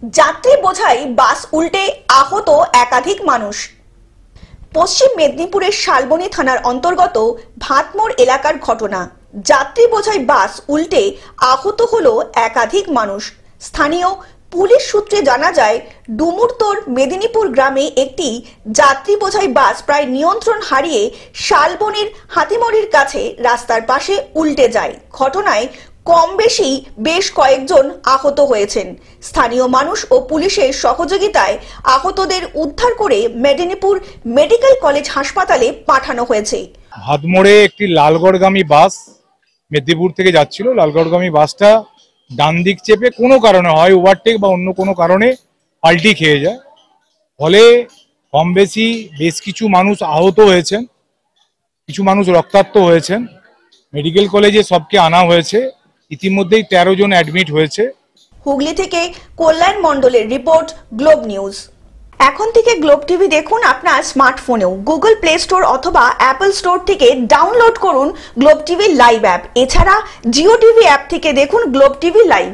যাত্রী বোঝাই বাস উল্টে আহত একাধিক মানুষ। পশ্চিম মেদিনীপুরের শালবনী থানার অন্তর্গত ভাতমোড় এলাকার ঘটনা। যাত্রী বোঝাই বাস উল্টে আহত হলো একাধিক মানুষ। স্থানীয় পুলিশ সূত্রে জানা যায়, ডুমুরতোর মেদিনীপুর গ্রামে একটি যাত্রী বোঝাই বাস প্রায় নিয়ন্ত্রণ হারিয়ে শালবনীর হাতিমড়ির কাছে রাস্তার পাশে উল্টে যায়। ঘটনায় কম বেশি বেশ কয়েকজন আহত হয়েছেন। স্থানীয় মানুষ ও পুলিশের সহযোগিতায় আহতদের উদ্ধার করে মেদিনীপুর মেডিকেল কলেজ হাসপাতালে পাঠানো হয়েছে। ভাতমোড়ে একটি লালগড়গামী বাস মেদিনীপুর থেকে যাচ্ছিল। লালগড়গামী বাসটা ডান দিক চেপে কোনো কারণে, হয় ওভারটেক বা অন্য কোনো কারণে পাল্টি খেয়ে যায়। ফলে কম বেশি বেশ কিছু মানুষ আহত হয়েছেন, কিছু মানুষ রক্তাক্ত হয়েছেন। মেডিকেল কলেজে সবকে আনা হয়েছে। ইতিমধ্যেই 13 জন অ্যাডমিট হয়েছে। হুগলি থেকে কল্যাণ মণ্ডলের রিপোর্ট, গ্লোব নিউজ। এখন থেকে গ্লোব টিভি দেখুন আপনার স্মার্টফোনেও। গুগল প্লে স্টোর অথবা অ্যাপল স্টোর থেকে ডাউনলোড করুন গ্লোব টিভি লাইভ অ্যাপ। এছাড়া জিও টিভি অ্যাপ থেকে দেখুন গ্লোব টিভি লাইভ।